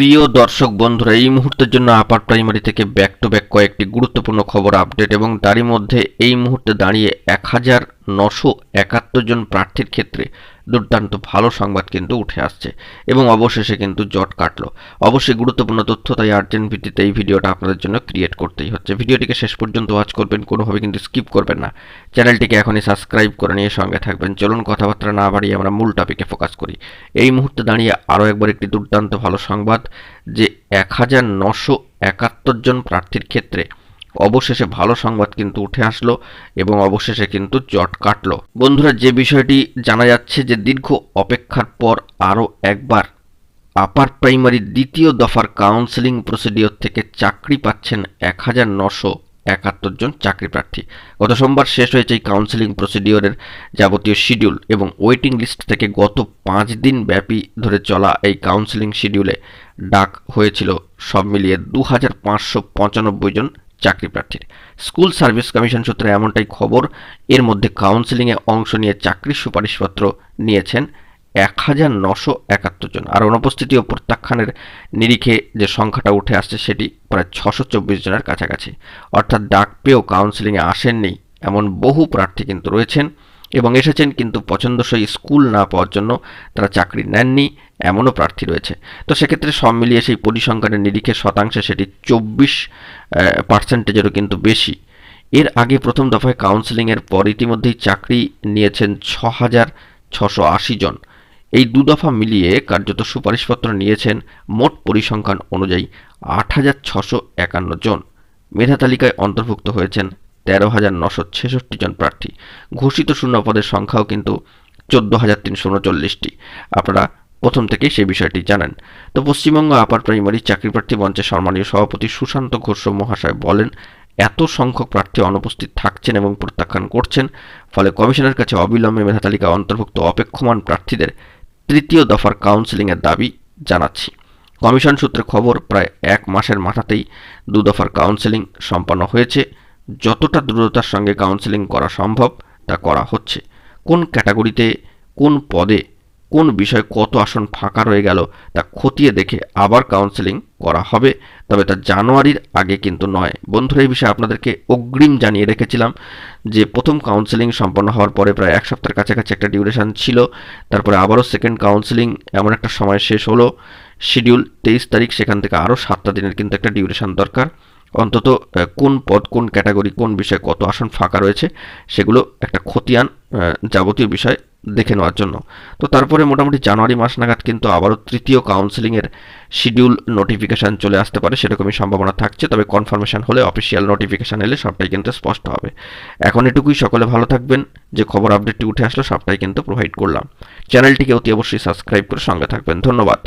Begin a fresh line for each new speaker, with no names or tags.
প্রিয় দর্শক বন্ধুরা, এই মুহূর্তের জন্য আপার প্রাইমারি থেকে ব্যাক টু ব্যাক কয়েকটি গুরুত্বপূর্ণ খবর আপডেট এবং তারই মধ্যে এই মুহূর্তে দাঁড়িয়ে 1971 জন প্রার্থীর ক্ষেত্রে দুর্দান্ত ভালো সংবাদ কিন্তু উঠে আসছে এবং অবশেষে কিন্তু জট কাটলো। অবশ্যই গুরুত্বপূর্ণ তথ্য, তাই আর্জেন্ট ভিত্তিতে এই ভিডিওটা আপনাদের জন্য ক্রিয়েট করতেই হচ্ছে। ভিডিওটিকে শেষ পর্যন্ত ওয়াচ করবেন, কোনোভাবে কিন্তু স্কিপ করবেন না। চ্যানেলটিকে এখনই সাবস্ক্রাইব করে নিয়ে সঙ্গে থাকবেন। চলুন কথাবার্তা না বাড়িয়ে আমরা মূল টপিকে ফোকাস করি। এই মুহূর্তে দাঁড়িয়ে আরও একবার একটি দুর্দান্ত ভালো সংবাদ যে 1971 জন প্রার্থীর ক্ষেত্রে অবশেষে ভালো সংবাদ কিন্তু উঠে আসলো এবং অবশেষে কিন্তু জট কাটলো। বন্ধুরা, যে বিষয়টি জানা যাচ্ছে যে দীর্ঘ অপেক্ষার পর আরও একবার আপার প্রাইমারির দ্বিতীয় দফার কাউন্সেলিং প্রসিডিওর থেকে চাকরি পাচ্ছেন 1971 জন চাকরি প্রার্থী। গত সোমবার শেষ হয়েছে এই কাউন্সেলিং প্রসিডিওরের যাবতীয় শিডিউল এবং ওয়েটিং লিস্ট থেকে গত 5 দিন ব্যাপী ধরে চলা এই কাউন্সেলিং শিডিউলে ডাক হয়েছিল সব মিলিয়ে 2595 জন চাকরি প্রার্থীর। স্কুল সার্ভিস কমিশন সূত্রে এমনটাই খবর। এর মধ্যে কাউন্সেলিংয়ে অংশ নিয়ে চাকরির সুপারিশপত্র নিয়েছেন 1971 জন। আর অনুপস্থিতি ও প্রত্যাখ্যানের নিরিখে যে সংখ্যাটা উঠে আসছে সেটি প্রায় 624 জনের কাছাকাছি। অর্থাৎ ডাক পেয়েও কাউন্সেলিংয়ে আসেননি এমন বহু প্রার্থী কিন্তু রয়েছেন এবং এসেছেন কিন্তু পছন্দসই স্কুল না পাওয়ার জন্য তারা চাকরি নেননি এমনও প্রার্থী রয়েছে। তো সেক্ষেত্রে সব মিলিয়ে সেই পরিসংখ্যানের নিরিখে শতাংশে সেটি 24%-এরও কিন্তু বেশি। এর আগে প্রথম দফায় কাউন্সেলিংয়ের পর ইতিমধ্যেই চাকরি নিয়েছেন 6680 জন। এই দু দফা মিলিয়ে কার্যত সুপারিশপত্র নিয়েছেন মোট পরিসংখ্যান অনুযায়ী 8651 জন। মেধা তালিকায় অন্তর্ভুক্ত হয়েছেন 13,966 জন প্রার্থী। ঘোষিত শূন্য পদের সংখ্যাও কিন্তু 14,339টি। আপনারা প্রথম থেকেই সেই বিষয়টি জানেন। তো পশ্চিমবঙ্গ আপার প্রাইমারি চাকরি প্রার্থী মঞ্চের সম্মানীয় সভাপতি সুশান্ত ঘোষ মহাশয় বলেন, এত সংখ্যক প্রার্থী অনুপস্থিত থাকছেন এবং প্রত্যাখ্যান করছেন, ফলে কমিশনের কাছে অবিলম্বে মেধা তালিকায় অন্তর্ভুক্ত অপেক্ষমান প্রার্থীদের তৃতীয় দফার কাউন্সেলিংয়ের দাবি জানাচ্ছি। কমিশন সূত্রে খবর, প্রায় 1 মাসের মাথাতেই দু দফার কাউন্সেলিং সম্পন্ন হয়েছে। যতটা দ্রুততার সঙ্গে কাউন্সেলিং করা সম্ভব তা করা হচ্ছে। কোন ক্যাটাগরিতে কোন পদে কোন বিষয়ে কত আসন ফাঁকা রয়ে গেল তা খতিয়ে দেখে আবার কাউন্সেলিং করা হবে, তবে তা জানুয়ারির আগে কিন্তু নয়। বন্ধুরা, এই বিষয়ে আপনাদেরকে অগ্রিম জানিয়ে রেখেছিলাম যে প্রথম কাউন্সেলিং সম্পন্ন হওয়ার পরে প্রায় এক সপ্তাহের কাছাকাছি একটা ডিউরেশন ছিল। তারপরে আবারও সেকেন্ড কাউন্সেলিং এমন একটা সময় শেষ হলো, শিডিউল 23 তারিখ, সেখান থেকে আরও 7টা দিনের কিন্তু একটা ডিউরেশন দরকার। অন্তত কোন পদ কোন ক্যাটাগরি কোন বিষয়ে কত আসন ফাঁকা রয়েছে সেগুলো একটা খতিয়ান যাবতীয় বিষয় দেখে নেওয়ার জন্য। তো তারপরে মোটামুটি জানুয়ারি মাস নাগাদ কিন্তু আবারও তৃতীয় কাউন্সেলিংয়ের শিডিউল নোটিফিকেশান চলে আসতে পারে, সেরকমই সম্ভাবনা থাকছে। তবে কনফার্মেশন হলে, অফিসিয়াল নোটিফিকেশান এলে সবটাই কিন্তু স্পষ্ট হবে। এখন এটুকুই, সকলে ভালো থাকবেন। যে খবর আপডেটটি উঠে আসলো সবটাই কিন্তু প্রোভাইড করলাম। চ্যানেলটিকে অতি অবশ্যই সাবস্ক্রাইব করে সঙ্গে থাকবেন। ধন্যবাদ।